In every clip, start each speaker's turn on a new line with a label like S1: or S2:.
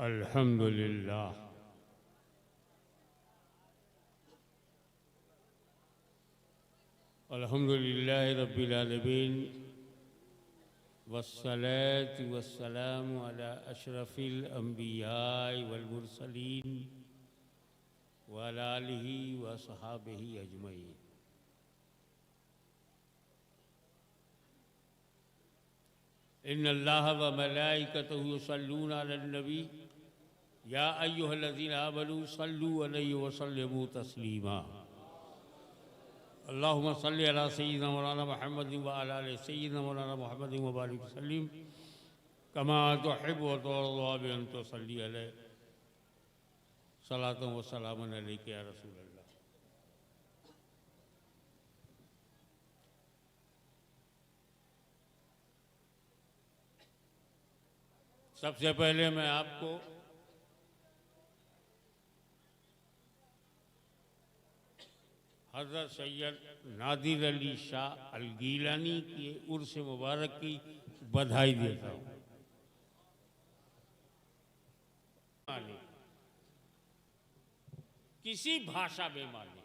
S1: अल्हम्दुलिल्लाह अल्हम्दुलिल्लाह रब्बिल आलमीन वस्सलातु वस्सलामु अला अशरफिल अंबिया वल मुरसलीन व अला आलिहि व सहाबिहि अजमईन। इन्नल्लाह व मलाइकतहु युसल्लूना अलन नबी या अय्युहल्लज़ीना आमनू सल्लू अलैहि व सल्लिमू तस्लीमा। अल्लाहुम्मा सल्लि अला सय्यिदिना मौलाना मुहम्मदिन व अला आलि सय्यिदिना मौलाना मुहम्मदिन व बारिक वसल्लिम कमा तुहिब्बु व तुरज़ा बि अन तुसल्ली अलैहि सलातन व सलामन अलैका या रसूल अल्लाह। सबसे पहले मैं आपको हज़रत सैयद नादिर अली शाह अल गीलानी की उर्स मुबारक की बधाई देता हूँ। किसी भाषा में माने,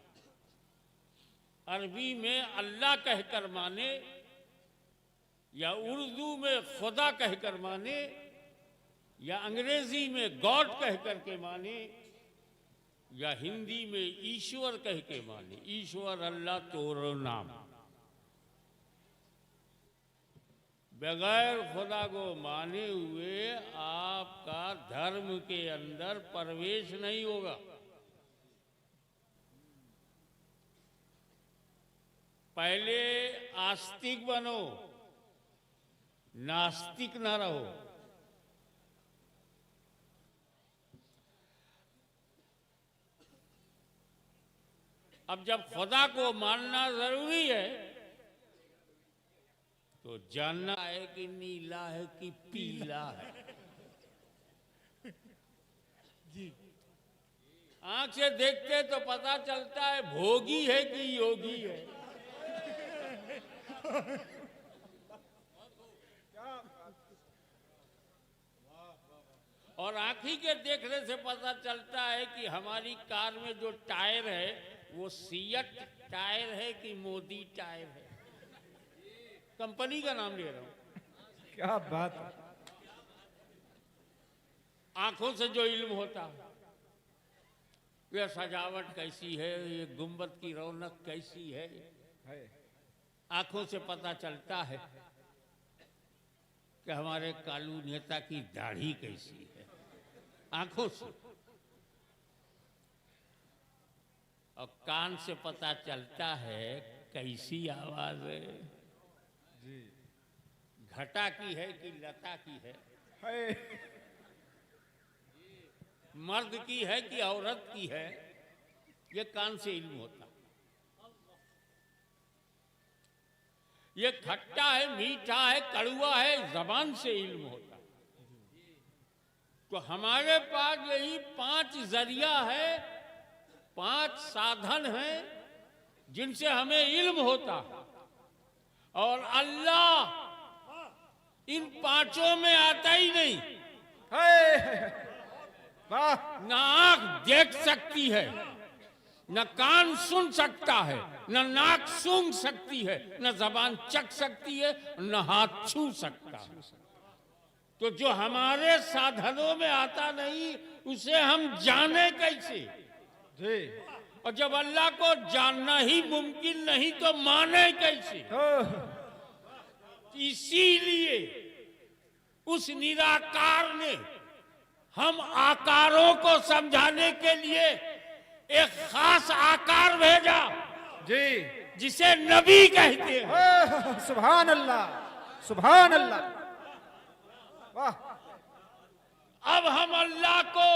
S1: अरबी में अल्लाह कहकर माने या उर्दू में खुदा कहकर माने या अंग्रेजी में गॉड कहकर के माने या हिंदी में ईश्वर कह के माने। ईश्वर अल्लाह तोरो नाम। बगैर खुदा को माने हुए आपका धर्म के अंदर प्रवेश नहीं होगा। पहले आस्तिक बनो, नास्तिक ना रहो। अब जब खुदा को मानना जरूरी है तो जानना है कि नीला है कि पीला है। जी, आंख से देखते तो पता चलता है भोगी है कि योगी है। और आंखी के देखने से पता चलता है कि हमारी कार में जो टायर है वो सियट टायर है कि मोदी टायर है। कंपनी का नाम ले रहा हूं।
S2: क्या बात है।
S1: आंखों से जो इल्म होता है, यह सजावट कैसी है, ये गुंबद की रौनक कैसी है, आंखों से पता चलता है कि हमारे कालू नेता की दाढ़ी कैसी है। आंखों से। और कान से पता चलता है कैसी आवाज है,
S2: जी,
S1: घटा की है कि लता की है, मर्द की है कि औरत की है। ये कान से इल्म होता। ये खट्टा है, मीठा है, कड़वा है, जबान से इल्म होता। तो हमारे पास यही 5 जरिया है, 5 साधन हैं जिनसे हमें इल्म होता। और अल्लाह इन 5 में आता ही नहीं। न आंख देख सकती है, न कान सुन सकता है, न नाक सूंघ सकती है, न जबान चख सकती है, न हाथ छू सकता है। तो जो हमारे साधनों में आता नहीं उसे हम जाने कैसे?
S2: जी।
S1: और जब अल्लाह को जानना ही मुमकिन नहीं तो माने कैसे? इसीलिए उस निराकार ने हम आकारों को समझाने के लिए एक खास आकार भेजा,
S2: जी,
S1: जिसे नबी कहते हैं।
S2: सुभान अल्लाह, सुभान अल्लाह। वाह।
S1: अब हम अल्लाह को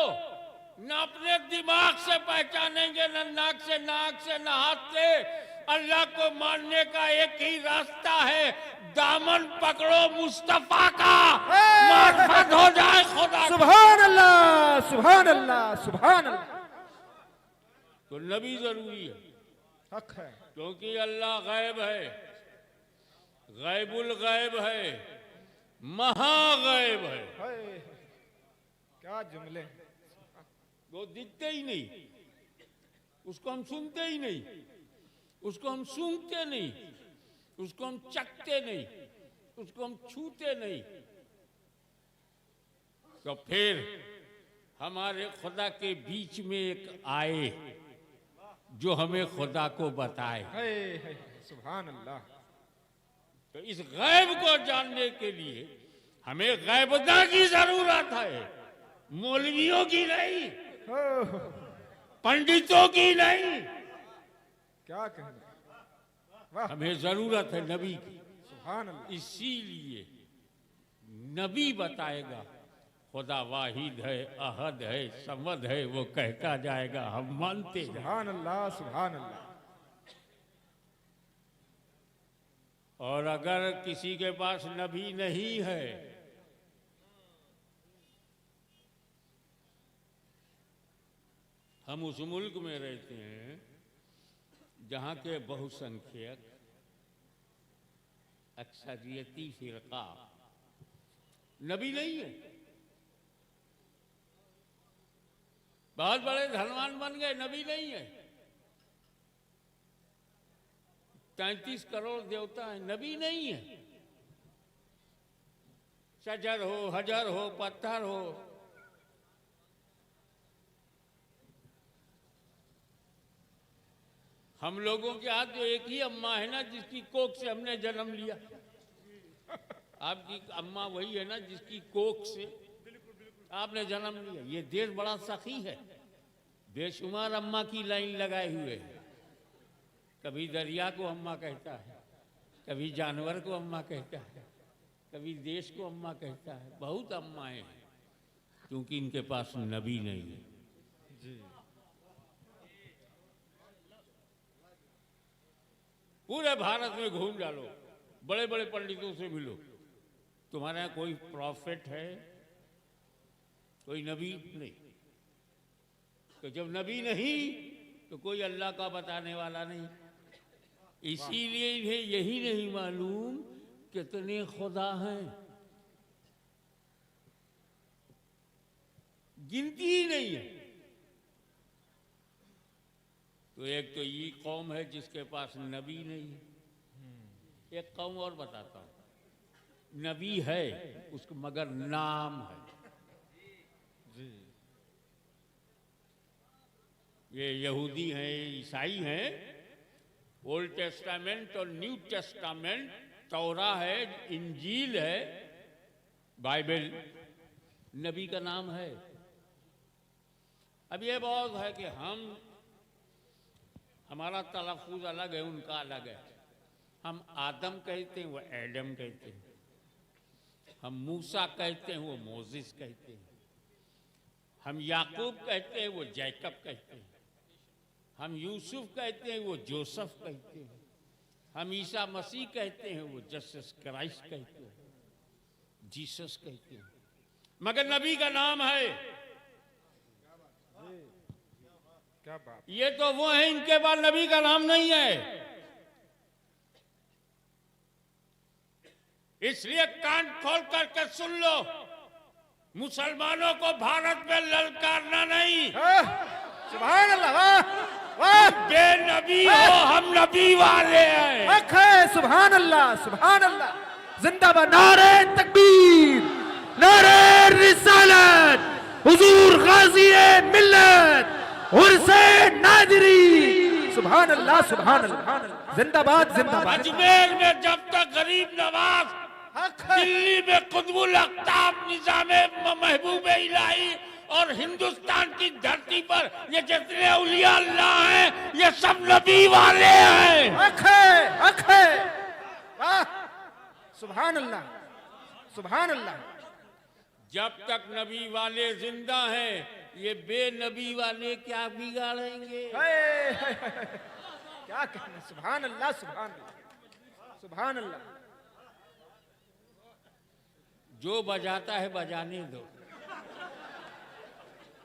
S1: न अपने दिमाग से पहचानेंगे, न नाक से, न हाथ से। अल्लाह को मानने का एक ही रास्ता है, दामन पकड़ो मुस्तफा का, मार्फत हो जाए खुदा।
S2: सुभान अल्लाह, सुभान अल्लाह, सुभान अल्लाह।
S1: तो नबी जरूरी है,
S2: हक है,
S1: क्योंकि अल्लाह गैब है, गैबुल गैब है, महागैब है।
S2: क्या जुमले।
S1: वो दिखते ही नहीं, उसको हम सुनते ही नहीं, उसको हम सूंघते नहीं, उसको हम चखते नहीं, उसको हम छूते नहीं। तो फिर हमारे खुदा के बीच में एक आए जो हमें खुदा को बताए।
S2: है, सुभान अल्लाह।
S1: तो इस गैब को जानने के लिए हमें गैबता की जरूरत है, मौलवियों की नहीं, पंडितों की नहीं।
S2: क्या कहना, वाह,
S1: हमें जरूरत है नबी की।
S2: सुभान अल्लाह।
S1: इसीलिए नबी बताएगा खुदा वाहिद है, अहद है, समद है, वो कहता जाएगा, हम मानते हैं।
S2: सुभान अल्लाह, सुभान अल्लाह।
S1: और अगर किसी के पास नबी नहीं है, हम उस मुल्क में रहते हैं जहां के बहुसंख्यक अक्सरियती फिरका नबी नहीं है। बहुत बड़े धनवान बन गए, नबी नहीं है। 33 करोड़ देवता है, नबी नहीं है। शजर हो, हजर हो, पत्थर हो, हम लोगों के हाथ तो एक ही अम्मा है ना जिसकी कोख से हमने जन्म लिया। आपकी अम्मा वही है ना जिसकी कोख से आपने जन्म लिया। ये देश बड़ा सखी है, बेशुमार अम्मा की लाइन लगाए हुए है। कभी दरिया को अम्मा कहता है, कभी जानवर को अम्मा कहता है, कभी देश को अम्मा कहता है। बहुत अम्माएं हैं क्योंकि इनके पास नबी नहीं है।
S2: जी,
S1: पूरे भारत में घूम डालो, बड़े बड़े पंडितों से मिलो, तुम्हारे यहाँ कोई प्रॉफिट है, कोई नबी नहीं। तो जब नबी नहीं तो कोई अल्लाह का बताने वाला नहीं। इसीलिए इन्हें यही नहीं मालूम कितने खुदा हैं, गिनती ही नहीं है। तो एक तो ये कौम है जिसके पास नबी नहीं है। एक कौम और बताता हूं, नबी है उसको मगर नाम है।
S2: जी,
S1: ये यहूदी हैं, ईसाई हैं, ओल्ड टेस्टामेंट और न्यू टेस्टामेंट, तौरा है, इंजील है, बाइबल, नबी का नाम है। अब ये बहुत है कि हमारा तलफ़ुज़ अलग है, उनका अलग है। हम आदम कहते हैं, वो एडम कहते हैं। हम मूसा कहते हैं, वो मोजिस कहते हैं। हम याकूब कहते हैं, वो जैकब कहते हैं। हम यूसुफ कहते हैं, वो जोसेफ कहते हैं। हम ईसा मसीह कहते हैं, वो जसस क्राइस्ट कहते हैं, जीसस कहते हैं। मगर नबी का नाम है।
S2: क्या बात।
S1: ये तो वो है, इनके पास नबी का नाम नहीं है। इसलिए कान खोल करके सुन लो, मुसलमानों को भारत में ललकारना नहीं।
S2: सुभान अल्लाह, वाह वाह।
S1: बेनबी हो, हम नबी वाले हैं।
S2: हक है, सुभान अल्लाह, सुभान अल्लाह। जिंदाबाद, नारे तकबीर, नारे रिसालत, हुजूर गाज़ी मिल्लत, उर्से नादरी। सुभान अल्लाह, सुभान अल्लाह। जिंदाबाद, जिंदाबाद।
S1: अजमेर में जब तक गरीब नवाज, दिल्ली में कुतुबुल अख्ताब, निजामे महबूब इलाही और हिंदुस्तान की धरती पर ये जितने औलिया अल्लाह हैं, ये सब नबी वाले हैं।
S2: हक है, हक है, वाह, सुभान अल्लाह, सुभान अल्लाह।
S1: जब तक नबी वाले जिंदा हैं, ये बेनबी वाले क्या बिगाड़ेंगे?
S2: क्या कहना, सुभान अल्लाह, सुभान अल्लाह, सुभान अल्लाह।
S1: जो बजाता है बजाने दो,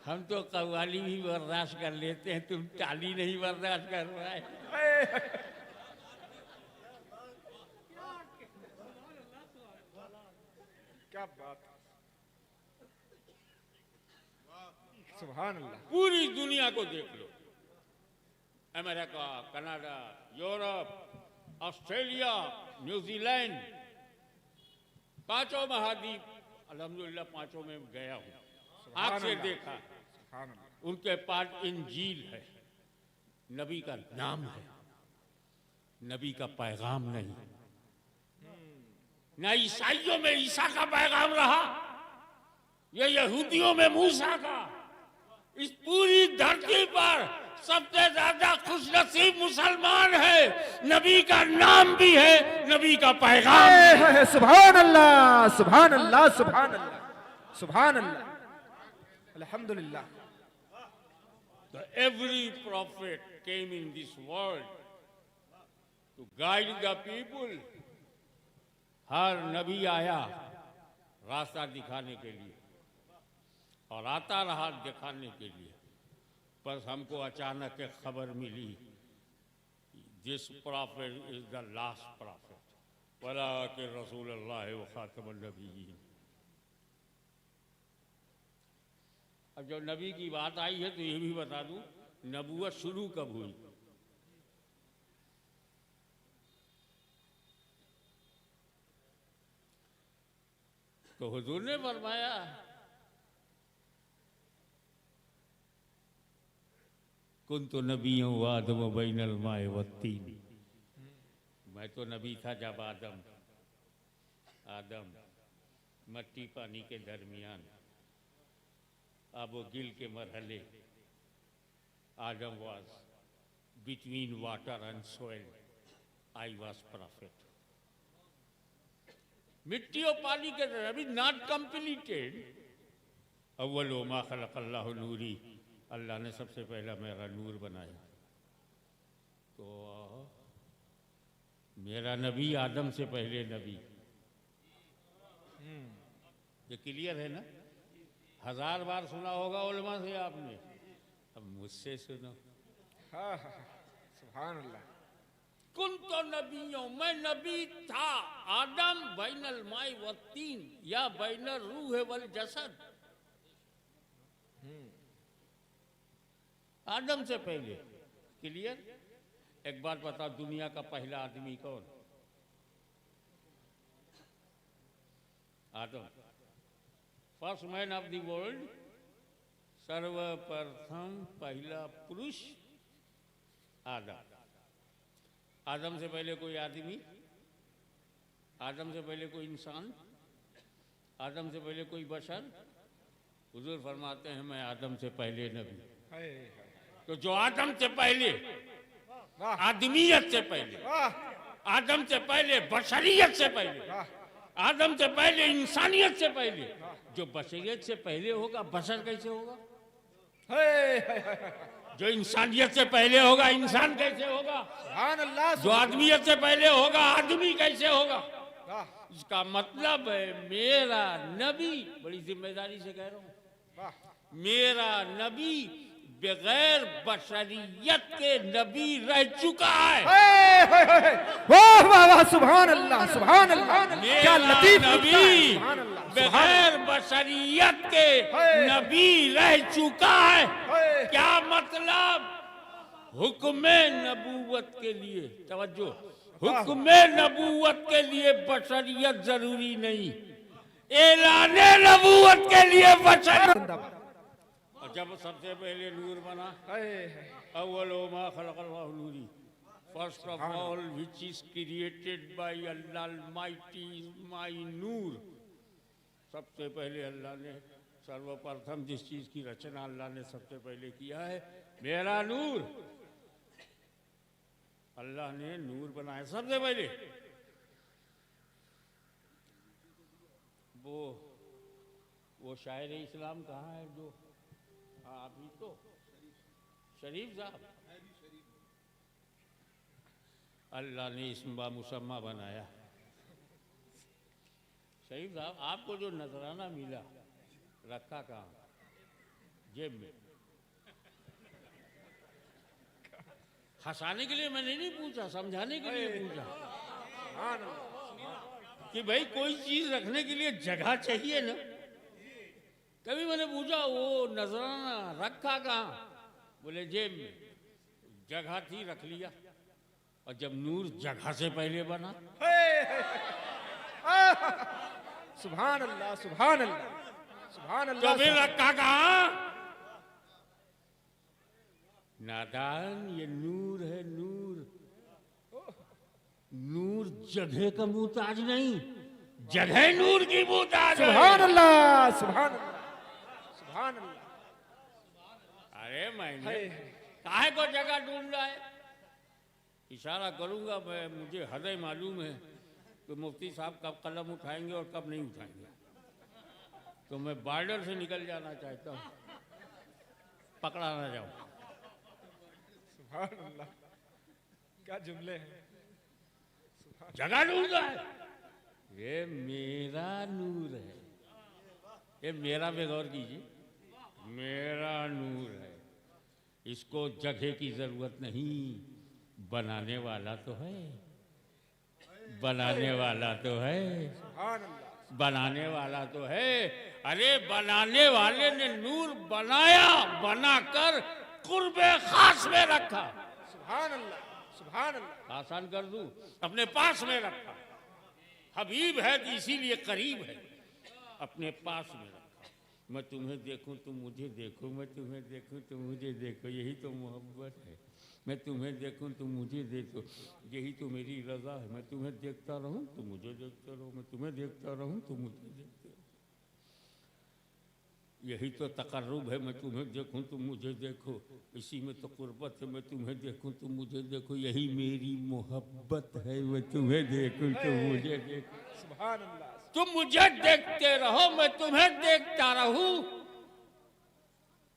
S1: हम तो कव्वाली भी बर्दाश्त कर लेते हैं, तुम ताली नहीं बर्दाश्त कर रहा है।
S2: क्या बात। सुभान अल्लाह।
S1: पूरी दुनिया को देख लो, America, Canada, Europe, Australia, New Zealand, पांचों महाद्वीप, अल्हम्दुलिल्लाह पांचों में गया हूं, आंख से देखा।
S2: सुभान अल्लाह।
S1: उनके पास इंजील है, नबी का नाम है, नबी का पैगाम नहीं। ना ईसाइयों में ईसा का पैगाम रहा, ये यहूदियों में मूसा का। इस पूरी धरती पर सबसे ज्यादा खुशनसीब मुसलमान है, नबी का नाम भी है, नबी का पैगाम भी है।
S2: सुभान अल्लाह, सुभान अल्लाह, सुभान अल्लाह, सुभान अल्लाह, अल्हम्दुलिल्लाह।
S1: So every prophet came in this world to guide the people. हर नबी आया रास्ता दिखाने के लिए और आता रहा दिखाने के लिए। बस हमको अचानक एक खबर मिली, this prophet is the last prophet वला के रसूल अल्लाह व खातमुन नबीयीन। अब जब नबी की बात आई है तो ये भी बता दूं, नबूवत शुरू कब हुई। तो हुजूर ने फरमाया, कुन्तु नबिय्युं व आदम बैनल माए वत्तीन। मैं तो नबी था जब आदम मट्टी पानी के दरमियान, आबो गिल के मरहले, Adam was between water and soil, I was prophet. मिट्टी और पानी के अभी नॉट कंप्लीटेड। अव्वलो मा खलक़ल्लाहु नूरी, अल्लाह ने सबसे पहला मेरा नूर बनाया। तो मेरा नबी आदम से पहले नबी, ये क्लियर है ना? 1000 बार सुना होगा उलमा से आपने, अब मुझसे सुनो।
S2: सुभान अल्लाह।
S1: कुन्तु नबिय्युं, मैं नबी था, आदम बैनल माई वत्तीन या बैनल रूह वल जसद, आदम से पहले। क्लियर? एक बात बता, दुनिया का पहला आदमी कौन? Adam, first man of the world, सर्वप्रथम पहला पुरुष आदम। आदम से पहले कोई आदमी, आदम से पहले कोई इंसान, आदम से पहले कोई बशर? हुजूर फरमाते हैं मैं आदम से पहले नबी। तो जो आदम से पहले, आदमियत से पहले, आदम से पहले बशरियत से पहले, आदम से पहले इंसानियत से पहले, जो बशरियत से पहले होगा बशर कैसे होगा? जो इंसानियत से पहले होगा इंसान कैसे होगा?
S2: सुभान अल्लाह।
S1: जो आदमियत से पहले होगा आदमी कैसे होगा? इसका मतलब है मेरा नबी, बड़ी जिम्मेदारी से कह रहा हूं, मेरा नबी बगैर बशरियत के नबी रह चुका है।
S2: वाह वाह वाह, सुभान अल्लाह, सुभान अल्लाह। क्या
S1: मेरा
S2: लतीफ
S1: नबी
S2: सुभान अल्लाह,
S1: बगैर बशरियत के नबी रह चुका है। क्या मतलब? हुक्म नबूवत के लिए, तवज्जो, हुक्म नबूवत के लिए बशरियत जरूरी नहीं, एलाने नबूवत के लिए बशरियत। और जब सबसे पहले नूर बना, अव्वलो मा खलक़ल्लाहु नूरी, first of all which is created by Allah almighty my नूर। सबसे पहले अल्लाह ने सर्वप्रथम जिस चीज की रचना अल्लाह ने सबसे पहले किया है, मेरा नूर। अल्लाह ने नूर बनाया सबसे पहले। वो शायर इस्लाम कहाँ है जो, हाँ अभी तो शरीफ साहब, अल्लाह ने इसम मुसम्मा बनाया। शरीफ साहब, आपको जो नजराना मिला रखा कहाँ? जेब में। हंसाने के लिए मैंने नहीं पूछा, समझाने के लिए पूछा कि भाई कोई चीज रखने के लिए जगह चाहिए ना, कभी मैंने पूछा वो नजराना रखा कहाँ? बोले जेब में। जगह थी, रख लिया। और जब नूर जगह से पहले बना,
S2: सुभान अल्लाह, सुभान अल्लाह, सुभान
S1: तो
S2: अल्लाह।
S1: फिर रखा कहाँ? नादान, ये नूर है, नूर। नूर जगह का मुहताज नहीं, जगह नूर की मुहताज है।
S2: सुभान अल्लाह, सुभान अल्लाह, सुभान अल्लाह।
S1: अरे मैंने
S2: हाय।
S1: काहे को जगह ढूंढ रहा है? इशारा करूंगा मैं, मुझे हृदय मालूम है कि मुफ्ती साहब कब कलम उठाएंगे और कब नहीं उठाएंगे। तो मैं बॉर्डर से निकल जाना चाहता हूँ, पकड़ा ना जाऊं।
S2: सुभान अल्लाह, क्या जुमले हैं।
S1: जगह ढूंढ रहा है। ये मेरा नूर है, ये मेरा पे गौर कीजिए, मेरा नूर है। इसको जगह की जरूरत नहीं, बनाने वाला तो है, बनाने वाला तो है,
S2: सुभान अल्लाह,
S1: बनाने वाला तो है। अरे बनाने वाले ने नूर बनाया, बनाकर कुर्बे खास में रखा।
S2: सुभान अल्लाह, सुभान अल्लाह।
S1: आसान कर दूं, अपने पास में रखा। हबीब है तो इसीलिए करीब है, अपने पास में रखा। मैं तुम्हें देखूं तुम मुझे देखो, मैं तुम्हें देखूं तुम मुझे देखो, यही तो मोहब्बत है। मैं तुम्हें देखूं तुम मुझे देखो, यही तो मेरी रजा है। मैं तुम्हें देखता रहूं तुम मुझे देखते रहो, मैं तुम्हें देखता रहूं तुम मुझे देखते रहो, यही तो तकर्रुब है। मैं तुम्हें देखूं तुम मुझे देखो, इसी में तो कुर्बत है। मैं तुम्हें देखूं तुम मुझे देखो, यही मेरी मोहब्बत है। मैं तुम्हें देखूं तुम मुझे देखो,
S2: सुभान अल्लाह।
S1: तुम मुझे देखते रहो, मैं तुम्हें देखता रहूं।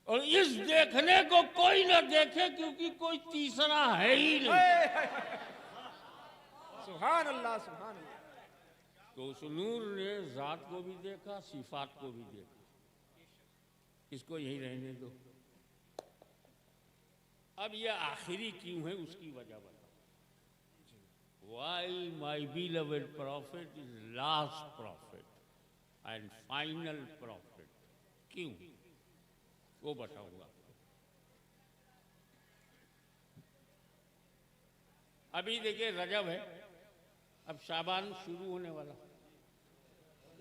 S1: और इस देखने को कोई ना देखे, क्योंकि कोई तीसरा है ही नहीं।
S2: सुभान अल्लाह, सुभान अल्लाह।
S1: तो उस नूर ने जात को भी देखा, सिफात को भी देखा। इसको यही रहने दो। अब ये आखिरी क्यों है, उसकी वजह बताओ। Why my beloved prophet is last prophet and final prophet? क्यों, वो बताऊंगा। अभी देखिए रजब है, अब शाबान शुरू होने वाला।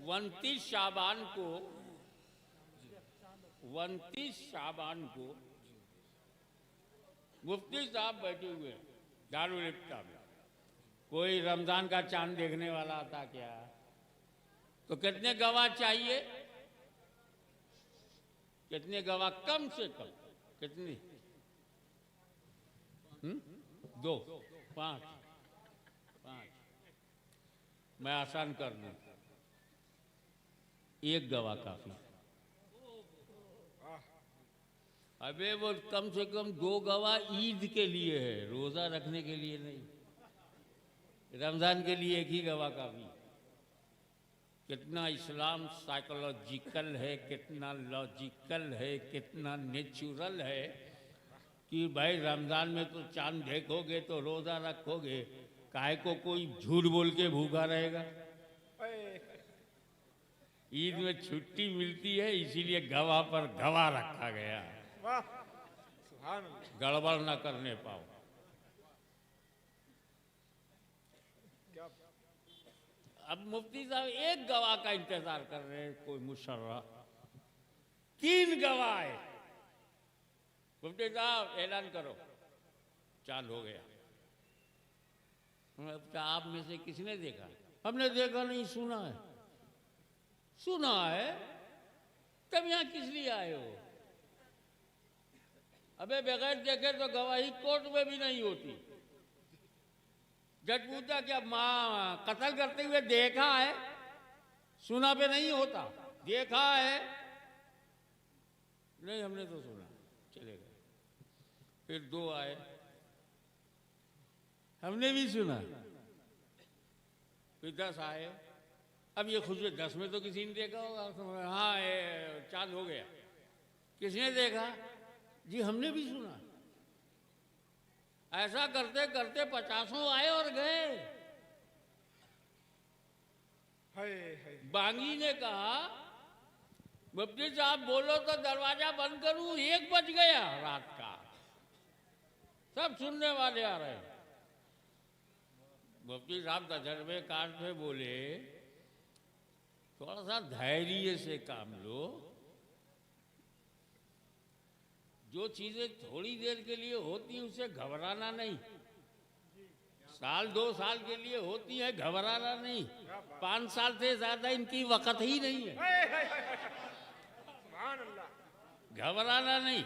S1: 29 शाबान को 29 शाबान को मुफ्ती साहब बैठे हुए हैं दारुल इफ्ता में। कोई रमजान का चांद देखने वाला आता क्या? तो कितने गवाह चाहिए? कितने गवाह? कम से कम कितने? 2 5 5। मैं आसान कर दूं, 1 गवाह काफी। अबे वो कम से कम 2 गवाह ईद के लिए है, रोजा रखने के लिए नहीं। रमजान के लिए 1 ही गवाह काफी। कितना इस्लाम साइकोलॉजिकल है, कितना लॉजिकल है, कितना नेचुरल है कि भाई रमजान में तो चांद देखोगे तो रोजा रखोगे, काहे को कोई झूठ बोल के भूखा रहेगा। ईद में छुट्टी मिलती है, इसीलिए गवाह पर गवाह रखा गया,
S2: वाह, सुभान अल्लाह।
S1: गड़बड़ ना करने पाओ। अब मुफ्ती साहब 1 गवाह का इंतजार कर रहे हैं, कोई मुशर्रा। 3 गवाह है। मुफ्ती साहब ऐलान करो, चांद हो गया। आप में से किसने देखा? हमने देखा नहीं, सुना है। सुना है तब यहाँ किस लिए आए हो? अबे बगैर देखे तो गवाही कोर्ट में भी नहीं होती। जज पूछा क्या माँ कत्ल करते हुए देखा है? सुना पे नहीं होता, देखा है। नहीं हमने तो सुना, चले गए। फिर 2 आए, हमने भी सुना। फिर 10 आए। अब ये खुद 10 में तो किसी ने देखा होगा। हाँ चांद हो गया। किसने देखा? जी हमने भी सुना। ऐसा करते करते 50 आए और गए। बांगी ने कहा मुफ्ती साहब बोलो तो दरवाजा बंद करूं, 1 बज गया रात का, सब सुनने वाले आ रहे हैं। मुफ्ती साहब तजर्बे कार से बोले, थोड़ा सा धैर्य से काम लो, जो चीजें थोड़ी देर के लिए होती हैं उसे घबराना नहीं, 1-2 साल के लिए होती है, घबराना नहीं, 5 साल से ज्यादा इनकी वक्त ही नहीं है, घबराना नहीं,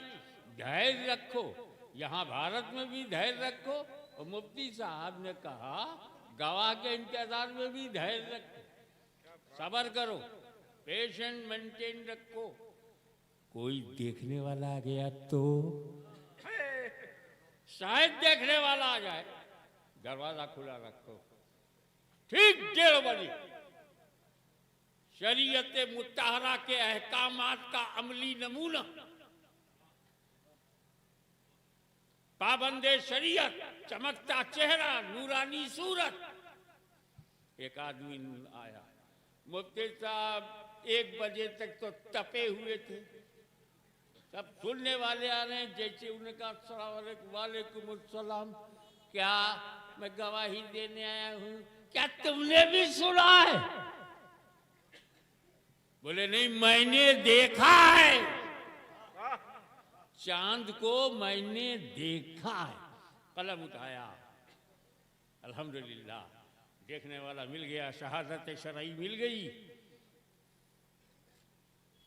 S1: धैर्य रखो। यहाँ भारत में भी धैर्य रखो, और मुफ्ती साहब ने कहा गवाह के इंतजार में भी धैर्य रखो, सब्र करो, पेशेंट मेंटेन रखो। कोई देखने वाला आ गया तो शायद देखने वाला आ जाए, दरवाजा खुला रखो। ठीक 1:30 बजे शरीयत मुत्तहरा के अहकामात का अमली नमूना, पाबंदे शरीयत, चमकता चेहरा, नूरानी सूरत। एक आदमी आया, मुफ्ती साहब 1 बजे तक तो तपे हुए थे, सब सुनने वाले आ रहे हैं, जैसे उन्हें कहा अस्सलाम वालेकुम अस्सलाम, क्या मैं गवाही देने आया हूं, क्या तुमने भी सुना है? बोले नहीं, मैंने देखा है, चांद को मैंने देखा है। कलम उठाया, अल्हम्दुलिल्लाह देखने वाला मिल गया, शहादत शरई मिल गई,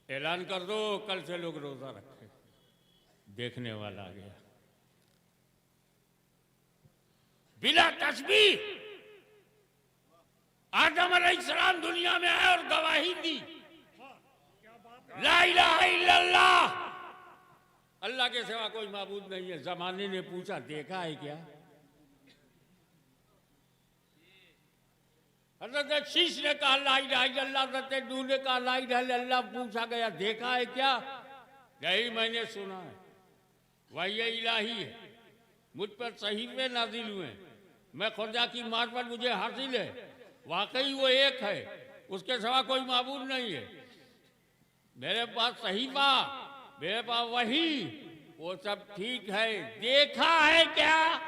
S1: ऐलान कर दो कल से लोग रोजा रखें। देखने वाला आ गया, बिला तस्बीह आदम अलैहिस्सलाम दुनिया में आए और गवाही दी, ला इलाहा इल्लल्लाह, अल्लाह के सिवा कोई माबूद नहीं है। जमाने ने पूछा देखा है क्या? हज़रत शीश ने कहा ला इलाहा इल्लल्लाह, हज़रत नूह ने कहा ला इलाहा इल्लल्लाह। पूछा गया देखा है क्या? नहीं, मैंने सुना है, वही इलाही है, मुझ पर सहीफे नाजिल हुए, मैं खुदा की मार्फत मुझे हासिल है, वाकई वो एक है, उसके सिवा कोई माबूद नहीं है। मेरे पास सहीफा, मेरे पास वही, वो सब ठीक है, देखा है क्या?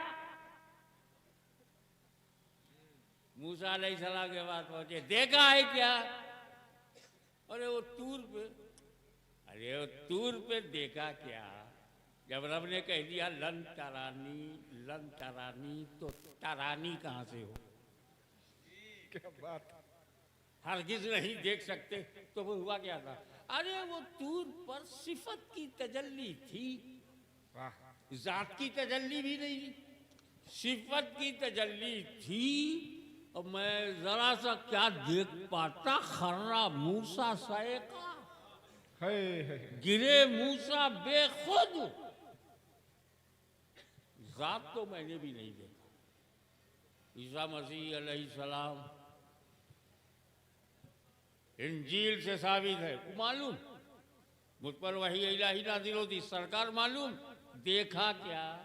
S1: मूसा अलैहिस्सलाम के पास पहुंचे, देखा है क्या? अरे वो तूर पे, अरे वो तूर पे देखा क्या? जब रब ने कह दिया लन तरानी, तो तरानी कहां से हो?
S2: क्या बात,
S1: हरगिज नहीं देख सकते, तो वो हुआ क्या था? अरे वो तूर पर सिफत की तजल्ली थी, जात की तजल्ली भी नहीं, सिफत की तजल्ली थी। और मैं जरा सा क्या देख पाता, खर्रा मूसा सैका, गिरे मूसा बेखुद, जात तो मैंने भी नहीं देखा। ईसा मसीह अलैहिस्सलाम इंजील से साबित है, मालूम, मुझ पर वही इलाही नाज़िल होती, सरकार मालूम, देखा क्या?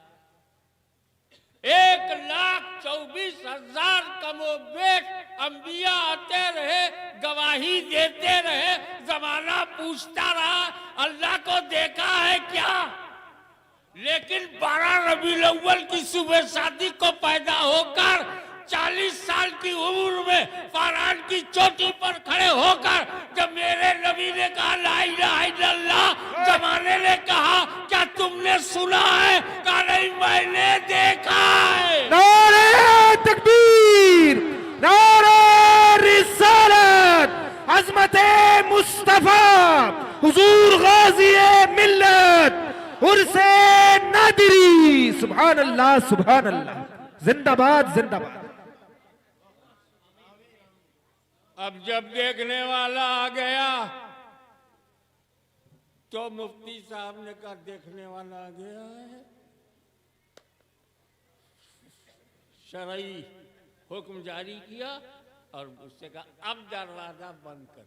S1: 1,24,000 कमोबेश अंबिया आते रहे, गवाही देते रहे, जमाना पूछता रहा अल्लाह को देखा है क्या? लेकिन 12 रबीउल अव्वल की सुबह शादी को पैदा होकर 40 साल की उम्र में फारान की चोटी पर खड़े होकर जब मेरे नबी ने कहा ला इलाहा इल्लल्लाह, जमाने ने कहा क्या तुमने सुना है? कहा नहीं, मैंने देखा है।
S2: नारे तकबीर, नारे रिसालत, अज़मते मुस्तफा, हुजूर गाज़ी मिल्लत, उर्से नादिरी, सुभान अल्लाह, सुभान अल्लाह, जिंदाबाद जिंदाबाद।
S1: अब जब देखने वाला आ गया तो मुफ्ती साहब ने कहा देखने वाला आ गया है, शरई हुक्म जारी किया और उससे कहा अब दरवाजा बंद कर।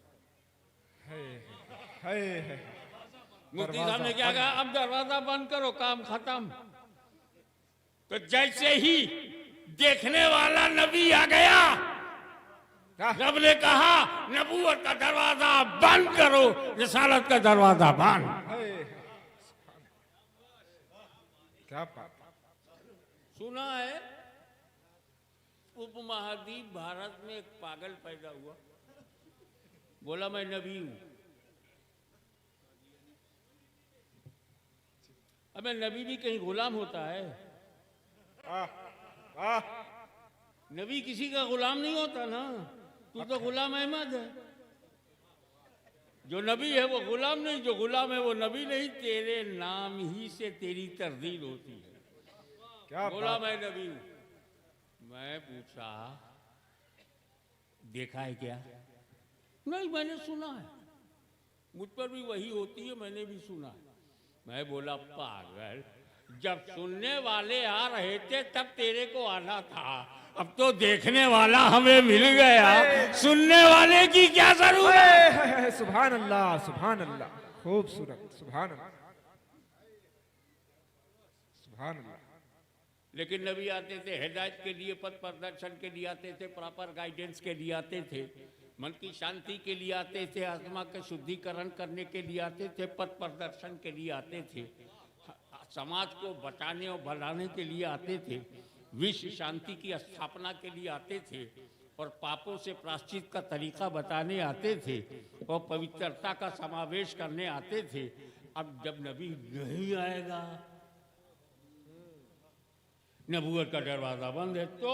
S1: मुफ्ती साहब ने क्या कहा? अब दरवाजा बंद करो, काम खत्म। तो जैसे ही देखने वाला नबी आ गया, रब ने कहा नबूवत का दरवाजा बंद करो, रिसालत का दरवाजा बंद।
S2: क्या बात।
S1: सुना है उपमहाद्वीप भारत में एक पागल पैदा हुआ, बोला मैं नबी हूं। अबे नबी भी कहीं गुलाम होता है? नबी किसी का गुलाम नहीं होता ना। तू तो गुलाम अहमद है। जो नबी है वो गुलाम नहीं, जो गुलाम है वो नबी नहीं। तेरे नाम ही से तेरी तरदील होती है।
S2: क्या
S1: बोला मैं नबी हूं। मैं पूछा देखा है क्या? नहीं मैंने सुना है, मुझ पर भी वही होती है, मैंने भी सुना है। मैं बोला पागल, जब सुनने वाले आ रहे थे तब तेरे को आना था, अब तो देखने वाला हमें मिल गया, सुनने वाले की क्या जरूरत है?
S2: सुभान अल्लाह, सुभान अल्लाह, खूबसूरत, सुभान अल्लाह, सुभान अल्लाह।
S1: लेकिन नबी आते थे हिदायत के लिए, पथ प्रदर्शन के लिए आते थे, प्रॉपर गाइडेंस के लिए आते थे, मन की शांति के लिए आते थे, आत्मा का शुद्धिकरण करने के लिए आते थे, पथ प्रदर्शन के लिए आते थे, समाज को बचाने और भलाने के लिए आते थे, विश्व शांति की स्थापना के लिए आते थे, और पापों से प्रायश्चित का तरीका बताने आते थे, और पवित्रता का समावेश करने आते थे। अब जब नबी नहीं आएगा, नबूवत का दरवाजा बंद है, तो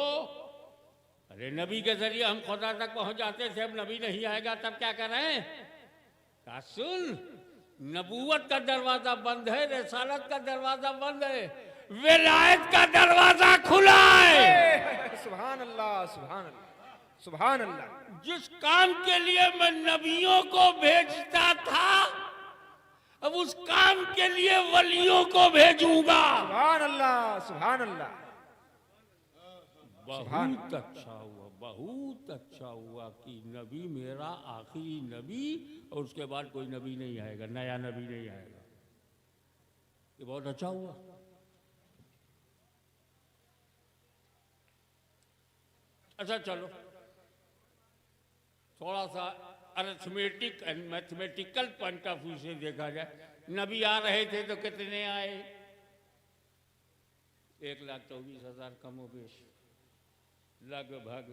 S1: अरे नबी के जरिए हम खुदा तक पहुंच जाते थे, अब नबी नहीं आएगा तब क्या करें? कहा सुन, नबूवत का दरवाजा बंद है, रिसालत का दरवाजा बंद है, विलायत का दरवाजा खुला है।
S2: सुभान अल्लाह, सुभान अल्लाह, सुभान अल्लाह।
S1: जिस काम के लिए मैं नबियों को भेजता था, अब उस काम के लिए वलियों को भेजूंगा।
S2: सुभान अल्लाह, सुभान अल्लाह।
S1: बहुत अच्छा हुआ, बहुत अच्छा हुआ कि नबी मेरा आखिरी नबी, और उसके बाद कोई नबी नहीं आएगा, नया नबी नहीं आएगा। ये बहुत अच्छा हुआ। अच्छा चलो थोड़ा सा arithmetic and mathematical point of view से देखा जाए, नबी आ रहे थे तो कितने आए? 1,24,000 कमोबेश, लगभग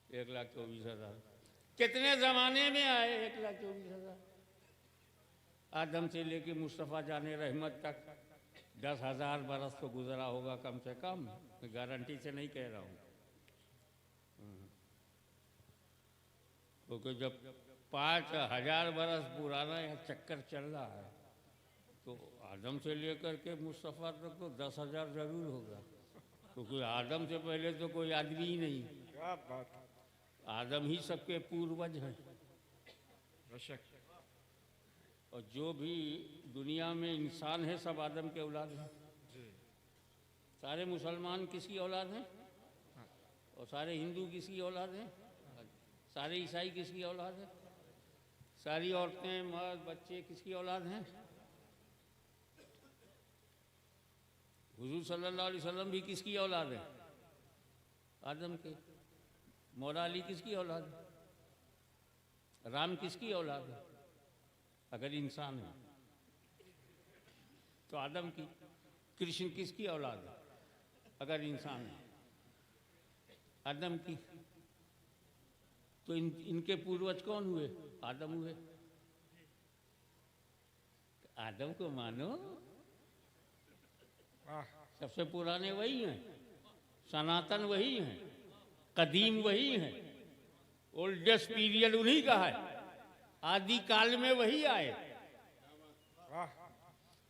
S1: 1,24,000। कितने जमाने में आए 1,24,000? आदम से लेके मुस्तफ़ा जाने रहमत तक 10,000 बरस तो गुजरा होगा कम से कम, मैं गारंटी से नहीं कह रहा हूँ, क्योंकि जब 5,000 बरस पुराना यह चक्कर चल रहा है, तो आदम से लेकर के मुस्तफ़ा तक तो 10,000 जरूर होगा, क्योंकि आदम से पहले तो कोई आदमी ही नहीं।
S2: क्या बात।
S1: आदम ही सबके पूर्वज हैं। और जो भी दुनिया में इंसान है सब आदम के औलाद हैं। सारे मुसलमान किसकी औलाद हैं? और सारे हिंदू किसकी औलाद हैं? सारे ईसाई किसकी औलाद है? सारी औरतें, मर्द, बच्चे किसकी औलाद हैं? हुजूर सल्लल्लाहु अलैहि वसल्लम भी किसकी औलाद है? आदम के। मौला अली किसकी औलाद है? राम किसकी औलाद है? अगर इंसान है तो आदम की। कृष्ण किसकी औलाद है? अगर इंसान है आदम की। तो इनके पूर्वज कौन हुए? आदम हुए। आदम को मानो, सबसे पुराने वही हैं, सनातन वही हैं, कदीम वही हैं, ओल्डेस्ट पीरियड उन्हीं का है, आदि काल में वही आए।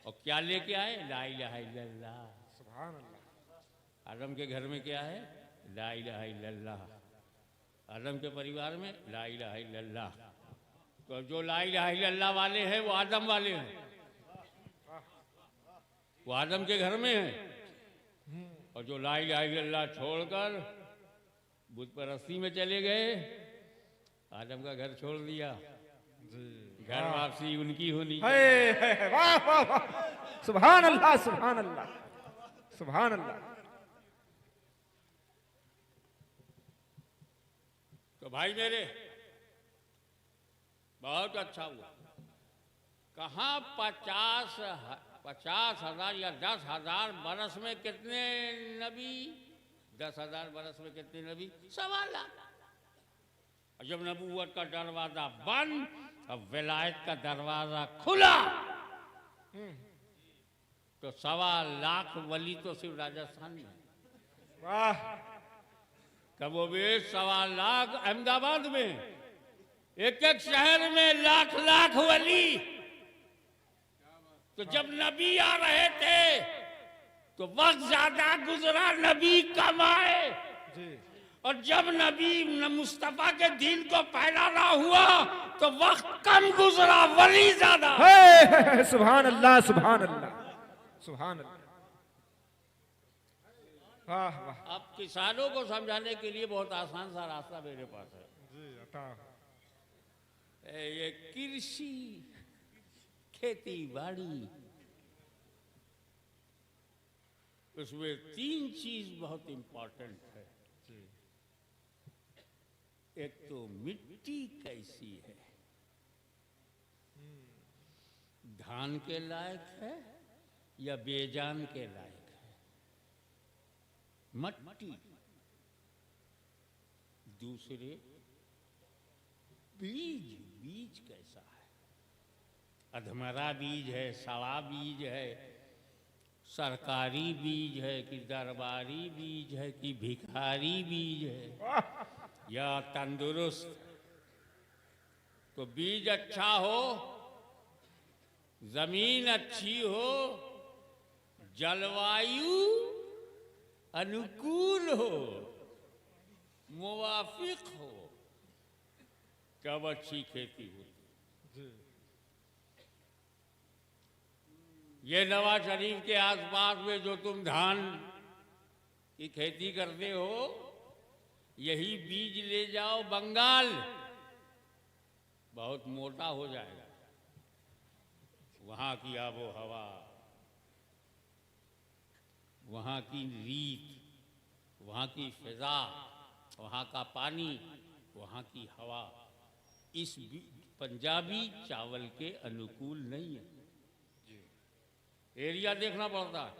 S1: और क्या लेके आए? ला इलाहा इल्लल्लाह,
S2: सुभान अल्लाह।
S1: आदम के घर में क्या है? ला इलाहा इल्लल्लाह। आदम के परिवार में ला इलाहा इल्लल्लाह। तो जो ला इलाहा इल्लल्लाह वाले हैं वो आदम वाले हैं, वो आदम के घर में हैं। और जो ला इलाहा इल्लल्लाह छोड़कर बुत परस्ती में चले गए, आदम का घर छोड़ दिया, घर वापसी उनकी होनी चाहिए।
S2: वाह वाह वाह, सुभान अल्लाह, सुभान अल्लाह, सुभान अल्लाह।
S1: तो भाई मेरे बहुत अच्छा हुआ। कहाँ 50,000 या 10,000 बरस में कितने नबी? 10,000 बरस में कितने नबी? 1.25 लाख। और जब नबूवत का दरवाजा बंद, अब विलायत का दरवाजा खुला, तो 1.25 लाख वली तो सिर्फ राजस्थान में।
S2: वाह।
S1: कब वो भी 1.25 लाख अहमदाबाद में, एक एक शहर में लाख लाख वली। तो जब नबी आ रहे थे तो वक्त ज्यादा गुजरा, नबी कम आए। और जब नबी मुस्तफा के दीन को फैलाना हुआ तो वक्त कम गुजरा, वली ज्यादा।
S2: सुभान अल्लाह, सुभान अल्लाह, सुभान अल्लाह। वाह वाह।
S1: अब किसानों को समझाने के लिए बहुत आसान सा रास्ता मेरे पास है। ये कृषि, खेती बाड़ी, उसमें 3 चीज बहुत इंपॉर्टेंट है। एक तो मिट्टी कैसी है, धान के लायक है या बेजान के लायक है, मट्टी। दूसरे बीज कैसा है, अधमरा बीज है, सड़ा बीज है, सरकारी बीज है कि दरबारी बीज है कि भिखारी बीज है या तंदुरुस्त। तो बीज अच्छा हो, जमीन अच्छी हो, जलवायु अनुकूल हो, मुवाफिक हो, तब अच्छी खेती होती। ये नवाज शरीफ के आसपास में जो तुम धान की खेती करते हो, यही बीज ले जाओ बंगाल, बहुत मोटा हो जाएगा। वहां की आबो हवा, वहां की रीत, वहां की फिजा, वहां का पानी, वहां की हवा इस पंजाबी चावल के अनुकूल नहीं है। एरिया देखना पड़ता है।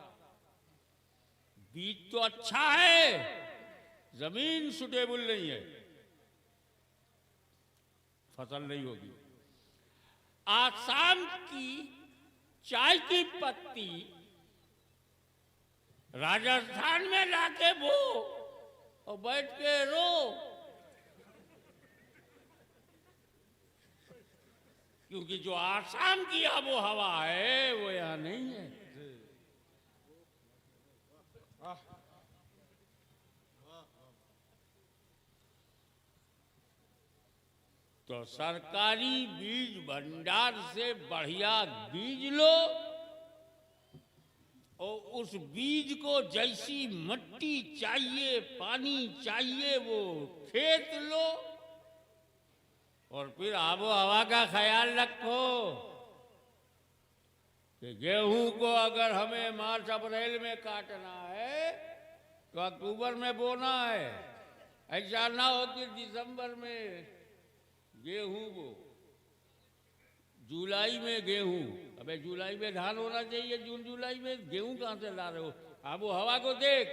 S1: बीज तो अच्छा है, जमीन सुटेबल नहीं है, फसल नहीं होगी। आसाम की चाय की पत्ती राजस्थान में लाके बो और बैठ के रो, क्योंकि जो आसाम की आबो हवा है वो यहां नहीं है। तो सरकारी बीज भंडार से बढ़िया बीज लो और उस बीज को जैसी मिट्टी चाहिए, पानी चाहिए, वो खेत लो और फिर आबो हवा का ख्याल रखो कि गेहूं को अगर हमें मार्च अप्रैल में काटना है तो अक्टूबर में बोना है। ऐसा ना हो कि दिसंबर में गेहूं बो, जुलाई में गेहूं। अबे जुलाई में धान होना चाहिए, जून जुलाई में गेहूं कहां से ला रहे हो? आबो हवा को देख,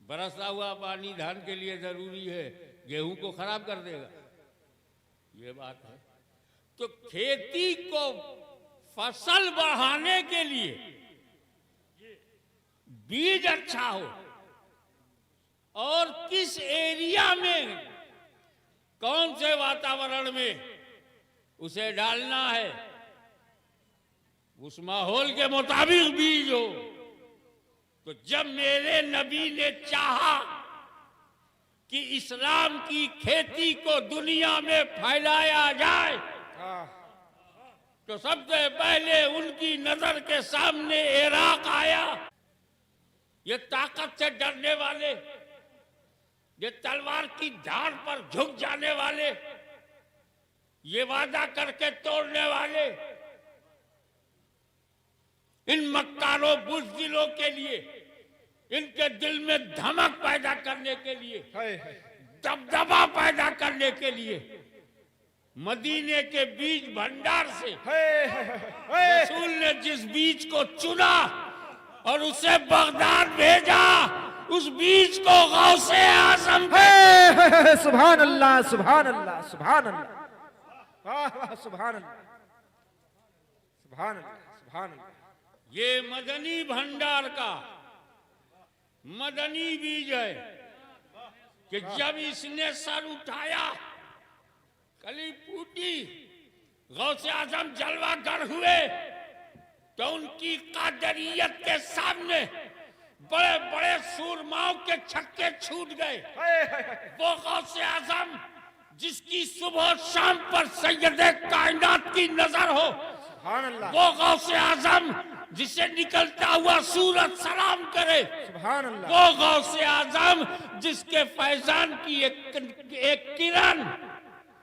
S1: बरसता हुआ पानी धान के लिए जरूरी है, गेहूं को खराब कर देगा। ये बात है। तो खेती को फसल बढ़ाने के लिए बीज अच्छा हो और किस एरिया में, कौन से वातावरण में उसे डालना है, उस माहौल के मुताबिक बीज हो। तो जब मेरे नबी ने चाहा कि इस्लाम की खेती को दुनिया में फैलाया जाए, तो सबसे पहले उनकी नजर के सामने इराक आया। ये ताकत से डरने वाले, ये तलवार की धार पर झुक जाने वाले, ये वादा करके तोड़ने वाले, इन मक्कारों बुज़दिलों के लिए, इनके दिल में धमक पैदा करने के लिए दबदबा पैदा करने के लिए मदीने के बीज भंडार से रसूल ने जिस बीज को चुना और उसे बगदाद भेजा, उस बीज को गौसे आजम
S2: सुभान अल्लाह, सुभान अल्लाह, सुभान अल्लाह, वाह वाह, सुभान अल्लाह, सुभान अल्लाह, सुभान अल्लाह।
S1: ये मदनी भंडार का मदनी बीज है कि जब इसने सर उठाया, कली फूटी, गौसे आजम जलवागर हुए, तो उनकी कादरियत के सामने बड़े बड़े सूरमाओं के छक्के छूट गए। वो गौसे आजम जिसकी सुबह शाम पर सैयदे कायनात की नजर हो,
S2: सुभान अल्लाह,
S1: वो गौसे आजम जिसे निकलता हुआ सूरज सलाम करे,
S2: सुभान अल्लाह,
S1: वो गौसे आजम जिसके फैजान की एक किरण,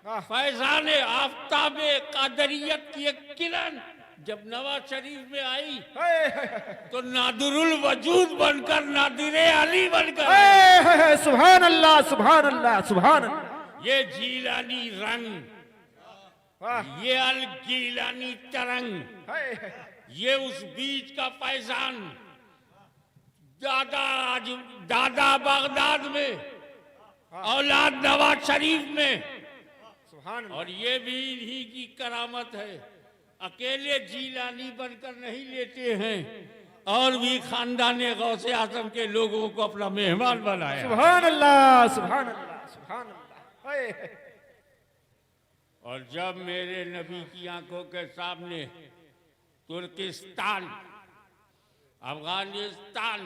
S1: फैजान आफताबे कादरियत की एक किरण जब नवाज शरीफ में आई तो नादिरुल वजूद बनकर नादिरे अली बनकर,
S2: सुभान अल्लाह, सुभान अल्लाह, सुभान अल्लाह।
S1: ये जीलानी रंग, ये अल गीलानी तरंग, ये उस बीज का फैजान दादा बगदाद में, औलाद नवाज शरीफ में, और ये भी इन्हीं की करामत है। अकेले जीलानी बनकर नहीं लेते हैं, और भी खानदाने गौसे आजम के लोगों को अपना मेहमान बनाया।
S2: सुभान अल्लाह, सुभान अल्लाह, सुभान अल्लाह।
S1: और जब मेरे नबी की आंखों के सामने तुर्किस्तान, अफगानिस्तान,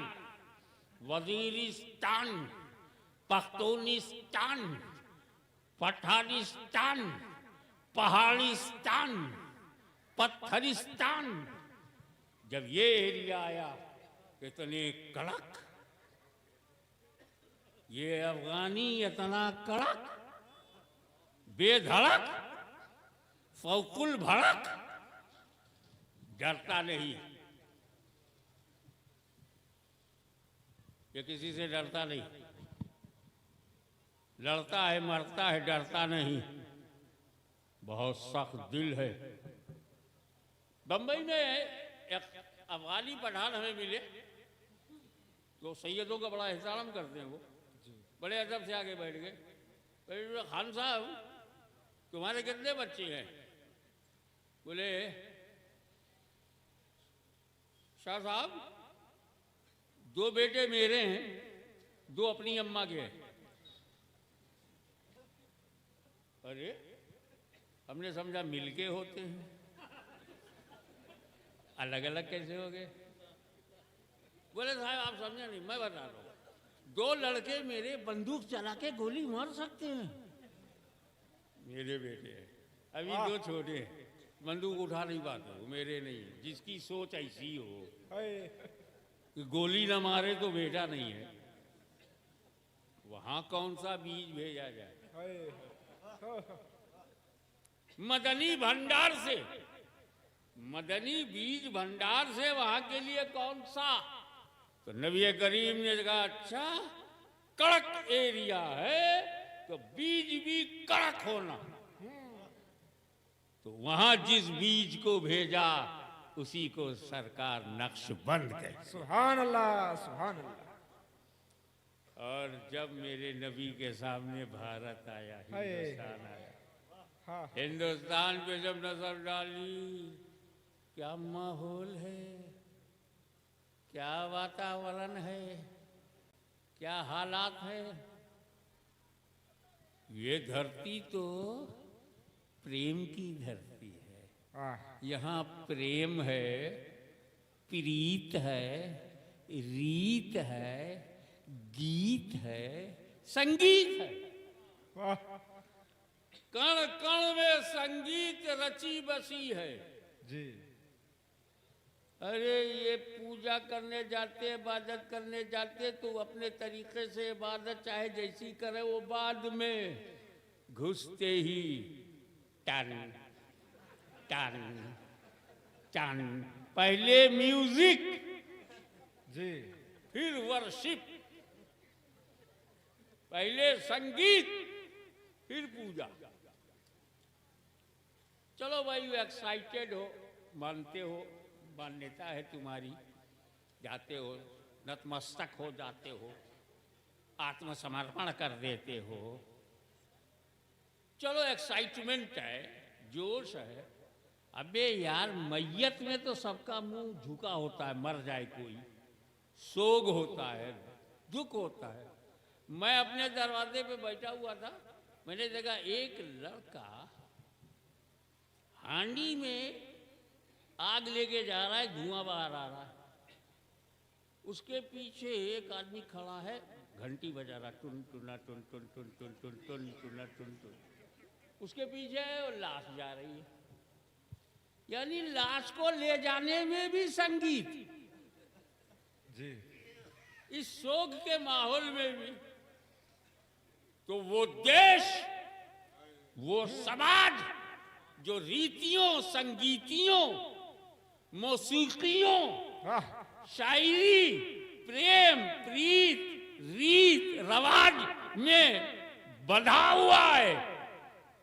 S1: वजीरिस्तान, पख्तूनिस्तान, पठानिस्तान, पहाड़िस्तान, पत्थरिस्तान, जब ये एरिया आया इतने कड़क, ये अफगानी इतना कड़क, बेधड़क, फौकुल भड़क, डरता नहीं, ये किसी से डरता नहीं, लड़ता है, मरता है, डरता नहीं, बहुत सख्त दिल है। बंबई में एक अफगानी पठान हमें मिले, तो सैयदों का बड़ा एहतराम करते हैं, वो बड़े अदब से आगे बैठ गए। खान साहब, तुम्हारे कितने बच्चे हैं? बोले शाह साहब, 2 बेटे मेरे हैं, 2 अपनी अम्मा के हैं। अरे हमने समझा मिलके होते हैं, अलग अलग कैसे हो गए? बोले साहब आप समझा नहीं, मैं बता रहा हूँ, 2 लड़के मेरे बंदूक चला के गोली मार सकते हैं, मेरे बेटे हैं। अभी 2 छोटे हैं, बंदूक उठा नहीं पाते, वो मेरे नहीं, जिसकी सोच ऐसी हो कि गोली न मारे तो बेटा नहीं है, वहां कौन सा बीज भेजा जाए? मदनी भंडार से, मदनी बीज भंडार से वहां के लिए कौन सा? तो नबी करीम ने कहा अच्छा कड़क एरिया है तो बीज भी कड़क होना। तो वहां जिस बीज को भेजा उसी को सरकार नक्शबंद कर।
S2: सुभान अल्लाह, सुभान अल्लाह।
S1: और जब मेरे नबी के सामने भारत आया, हिंदुस्तान आया, हिंदुस्तान पे जब नजर डाली, क्या माहौल है, क्या वातावरण है, क्या हालात है। ये धरती तो प्रेम की धरती है, यहाँ प्रेम है, प्रीत है, रीत है, गीत है, संगीत है। कण कण में संगीत रची बसी है
S2: जी।
S1: अरे ये पूजा करने जाते, इबादत करने जाते तो अपने तरीके से इबादत चाहे जैसी करे, वो बाद में घुसते ही टन टन टन, पहले म्यूजिक
S2: जी,
S1: फिर वर्शिप, पहले संगीत फिर पूजा। चलो भाई, एक्साइटेड हो, मानते हो, मान्यता है तुम्हारी, जाते हो, नतमस्तक हो जाते हो, आत्मसमर्पण कर देते हो। चलो एक्साइटमेंट है, जोश है। अबे यार, मैयत में तो सबका मुंह झुका होता है, मर जाए कोई, सोग होता है, दुख होता है। मैं अपने दरवाजे पे बैठा हुआ था, मैंने देखा एक लड़का हांडी में आग लेके जा रहा है, धुआं बाहर आ रहा है। उसके पीछे एक आदमी खड़ा है, घंटी बजा रहा, टुन टुना टुन टुन टुन टुन टुन टुन टुना टुन टुन। उसके पीछे लाश जा रही है, यानी लाश को ले जाने में भी संगीत
S2: जी।
S1: इस शोक के माहौल में भी। तो वो देश, वो समाज जो रीतियों, संगीतियों, मौसीकियों, शायरी, प्रेम, प्रीत, रीत, रवाज में बंधा हुआ है,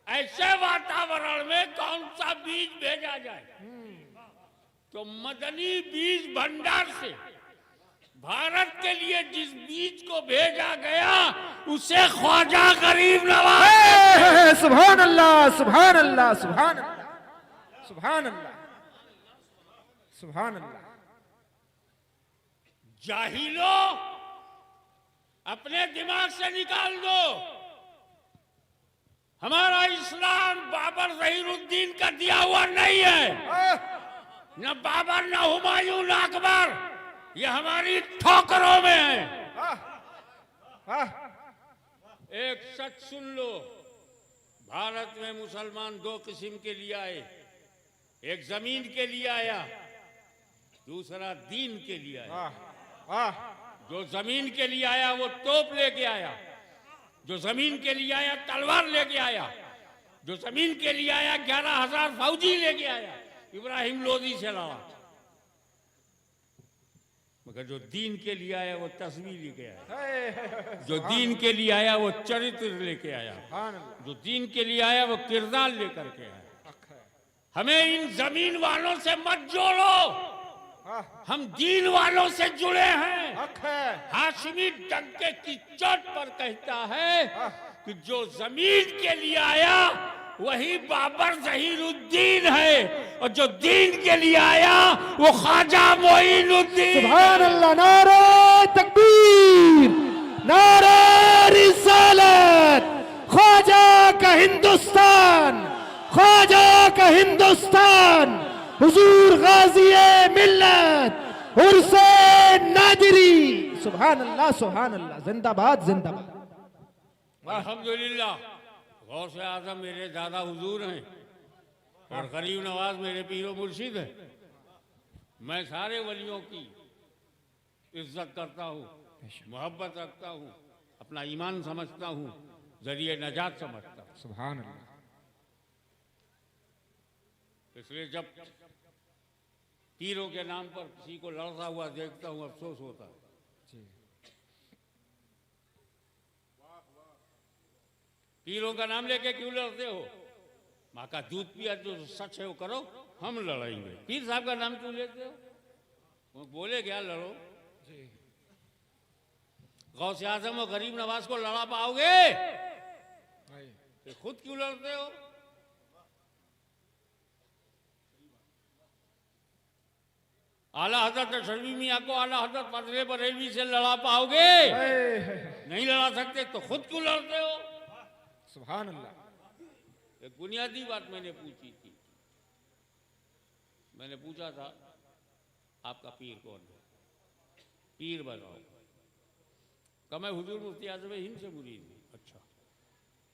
S1: ऐसे वातावरण में कौन सा बीज भेजा जाए? तो मदनी बीज भंडार से भारत के लिए जिस बीज को भेजा गया, उसे ख्वाजा गरीब नवाज।
S2: सुभान अल्लाह, सुभान अल्लाह, सुभान अल्लाह, सुभान अल्लाह, सुभान अल्लाह।
S1: जाहिलो, अपने दिमाग से निकाल दो, हमारा इस्लाम बाबर ज़हीरुद्दीन का दिया हुआ नहीं है। न बाबर, न हुमायूं, न अकबर, ये हमारी ठोकरों में है। एक सच सुन लो, भारत में मुसलमान दो किस्म के लिए आए, एक जमीन के लिए आया, दूसरा दीन के लिए आया। जो जमीन के लिए आया वो तोप लेके आया, जो जमीन के लिए आया तलवार लेके आया, जो जमीन के लिए आया 11,000 फौजी लेके आया, इब्राहिम लोदी से लड़ा। मगर जो दीन के लिए आया वो तस्वीर लेके आया, जो दीन के लिए आया वो चरित्र लेके आया, जो दीन के लिए आया वो किरदार लेकर के आया। हमें इन जमीन वालों से मत जोड़ो, हम दीन वालों से जुड़े हैं। हाशिमी डंके की चोट पर कहता है कि जो जमीन के लिए आया वही बाबर ज़हीरुद्दीन है, और जो दीन के लिए आया वो ख्वाजा मोइनुद्दीन।
S2: सुभान अल्लाह, नारे तकबीर, नारे रिसालत। ख्वाजा का हिंदुस्तान, ख्वाजा का हिंदुस्तान, हुजूर गाज़ी मिल्लत उर्से नादिरी। सुभान अल्लाह, सुभान अल्लाह, जिंदाबाद, जिंदाबाद।
S1: अल्हम्दुलिल्लाह, गौसे आज़म मेरे दादा हुजूर हैं और गरीब नवाज मेरे पीरो मुर्शिद है। मैं सारे वलियों की इज्जत करता हूँ, मोहब्बत रखता हूँ, अपना ईमान समझता हूँ, जरिए नजात समझता हूँ।
S2: सुभान अल्लाह।
S1: इसलिए जब पीरों के नाम पर किसी को लड़ता हुआ देखता हूँ अफसोस होता है। पीरों का नाम लेके क्यों लड़ते हो? माँ का दूध पिया, जो सच है वो करो, हम लड़ेंगे। पीर साहब का नाम क्यों लेते हो? वो बोले क्या लड़ो। गौसे आजम और गरीब नवाज को लड़ा पाओगे तो खुद क्यों लड़ते हो? आला हजरत शर्मी मियाँ को आला हजरत फजले बरेलवी से लड़ा पाओगे? नहीं लड़ा सकते तो खुद क्यों लड़ते हो?
S2: सुभान अल्लाह।
S1: एक बुनियादी बात मैंने पूछी थी। मैंने पूछा था आपका पीर कौन है? पीर बताओ। कहा मैं हुजूर मुफ्ती आज़म हिंद से मुरीद हूँ। अच्छा,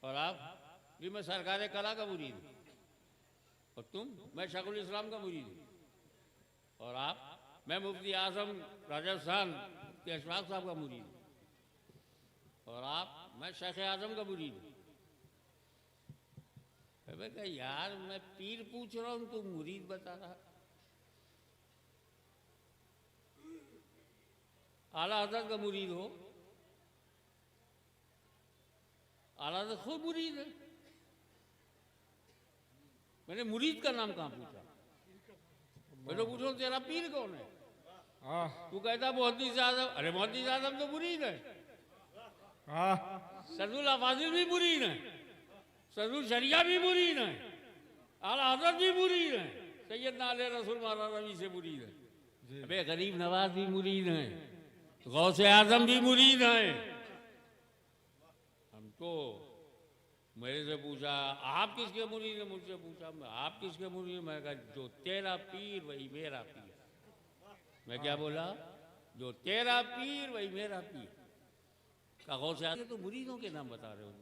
S1: और आप? जी मैं सरकार कला का मुरीद हूँ। और तुम? मैं शेखुल इस्लाम का मुरीद हूँ। और आप? मैं मुफ्ती आज़म राजस्थान के अशफाक साहब का मुरीद हूँ। और आप? मैं शेख आज़म का मुरीद हूँ। मैं कहा यार मैं पीर पूछ रहा हूँ, तू मुरीद बता रहा। आला हज़रत का मुरीद हो आला तो खुद मुरीद है। मैंने मुरीद का नाम कहाँ पूछा? मैंने पूछो तेरा पीर कौन है?
S2: आह,
S1: तू कहता मोहद्दिस आज़म। अरे मोहद्दिस आज़म तो मुरीद है।
S2: आह,
S1: सदुल अफाजिल भी मुरीद है, सदुल शरिया भी मुरीद है, आला हजरत भी मुरीद है, सैयदना अली रसूल मौलाना रवी से मुरीद है। अबे गरीब नवाज भी मुरीद हैं, गौसे आजम भी मुरीद हैं। हमको मेरे से पूछा आप किसके मुरीद हैं? मुझसे पूछा आप किसके मुरीद हैं? मैं कहा जो तेरा पीर वही मेरा पीर। मैं क्या बोला? जो तेरा पीर वही मेरा पीर। का गौसे आजम तो मुरीदों के नाम बता रहे हो।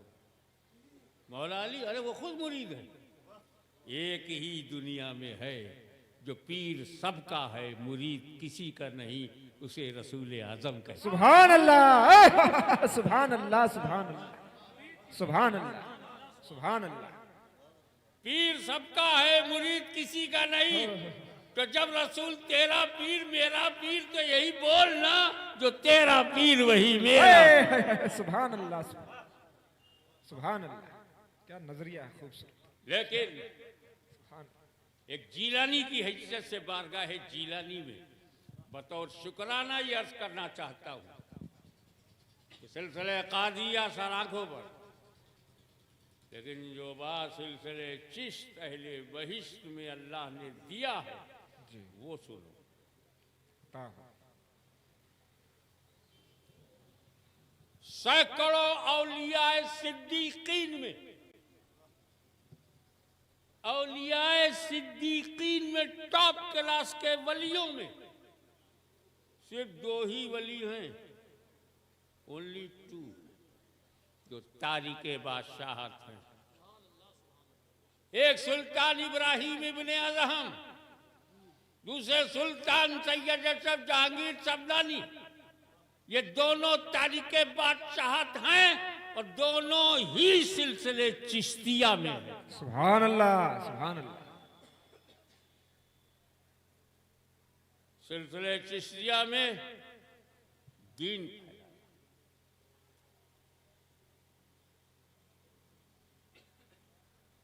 S1: मौला अली अरे वो खुद मुरीद है। एक ही दुनिया में है जो पीर सबका है, मुरीद किसी का नहीं, उसे रसूल आजम कहते।
S2: सुभान अल्लाह, सुभान अल्लाह, सुभान अल्लाह, सुभान अल्लाह, सुभान अल्लाह।
S1: पीर सबका है, मुरीद किसी का नहीं। तो जब रसूल तेरा पीर मेरा पीर, तो यही बोलना जो तेरा पीर वही मेरा।
S2: सुभान अल्लाह, सुभान अल्लाह। क्या नजरिया है खूबसूरत।
S1: लेकिन एक जीलानी की हैसियत से बारगाह जीलानी में बतौर शुक्राना ये अर्ज करना चाहता हूँ कि सिलसिले कादिया सर आंखों पर, लेकिन जो बात सिलसिले चिश्त अहले बहिश्त में अल्लाह ने दिया है वो सुनो। सैकड़ों औलियाए सिद्दीकीन में, औलियाए सिद्दीकीन में टॉप क्लास के वलियों में सिर्फ 2 ही वली हैं, ओनली 2, जो तारिके बादशाहत हैं। एक सुल्तान इब्राहिम इब्ने अज़हम, दूसरे सुल्तान सैयद अशरफ जहांगीर सबदानी। ये दोनों तारिके बादशाहत हैं और दोनों ही सिलसिले चिश्तिया में हैं।
S2: सुभान अल्लाह, सुभान अल्लाह।
S1: सिलसिले चिश्तिया में दीन फैला।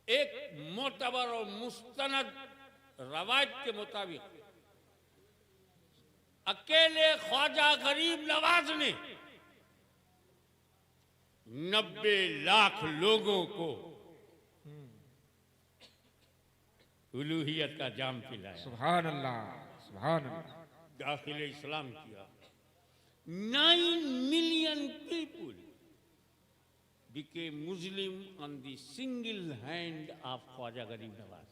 S1: एक मोतबर और मुस्तनद रवायत के मुताबिक अकेले ख्वाजा गरीब नवाज ने 90 लाख लोगों को उलूहियत का जाम पिलाया।
S2: सुभान अल्लाह, सुभान अल्लाह।
S1: दाखिल इस्लाम किया। 9 million people became Muslim on the single hand of Khwaja गरीब नवाज।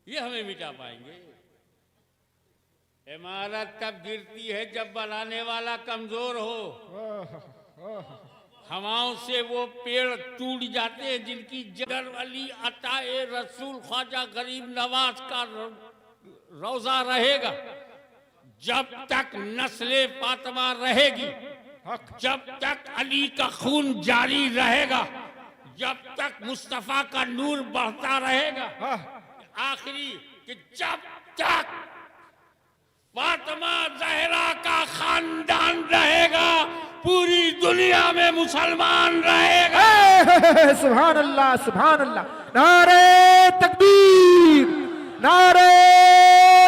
S1: ये हमें मिटा पाएंगे? इमारत तब गिरती है जब बनाने वाला कमजोर हो। हवाओं से वो पेड़ टूट जाते हैं जिनकी जड़ वाली अताए रसूल ख्वाजा गरीब नवाज का रोजा रहेगा। जब तक नस्ले फातिमा रहेगी, जब तक अली का खून जारी रहेगा, जब तक मुस्तफा का नूर बढ़ता रहेगा, आखिरी कि जब तक फातिमा ज़हरा का खानदान रहेगा, पूरी दुनिया में मुसलमान रहेगा।
S2: सुभान अल्लाह, सुभान अल्लाह। नारे तकबीर, नारे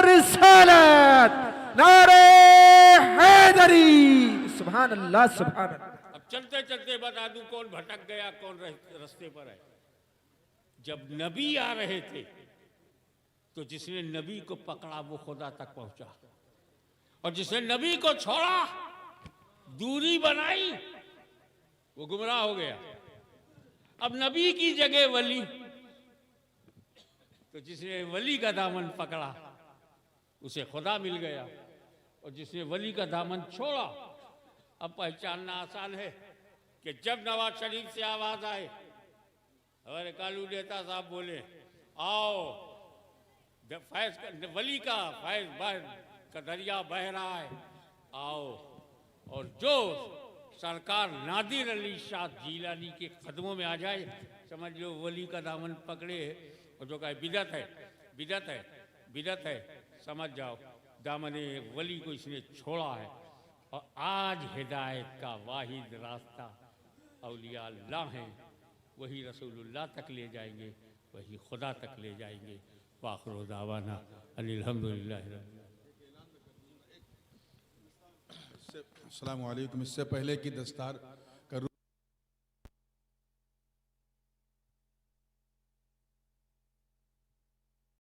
S2: रिसालत, नारे हैदरी। सुभान अल्लाह, सुभान अल्लाह।
S1: अब चलते चलते बता दूं कौन भटक गया, कौन रास्ते पर है। जब नबी आ रहे थे तो जिसने नबी को पकड़ा वो खुदा तक पहुंचा, और जिसने नबी को छोड़ा, दूरी बनाई, वो गुमराह हो गया। अब नबी की जगह वली, तो जिसने वली का दामन पकड़ा उसे खुदा मिल गया, और जिसने वली का दामन छोड़ा, अब पहचानना आसान है कि जब नवाज शरीफ से आवाज आए, हमारे कालू नेता साहब बोले आओ, फैज वली का फैज का दरिया बह रहा है, आओ। और जो सरकार नादिर अली शाह जीलानी के कदमों में आ जाए, समझ लो वली का दामन पकड़े। और जो कहे बिदत है, बिदत है, बिदत है, समझ जाओ दामने वली को इसने छोड़ा है। और आज हिदायत का वाहिद रास्ता औलिया अल्लाह हैं, वही रसूलुल्लाह तक ले जाएंगे, वही खुदा तक ले जाएंगे। वाखिर दावाना अनिल हम्दुलिल्लाह रब्बिल आलमीन।
S3: अस्सलामु अलैकुम। इससे पहले कि दस्तार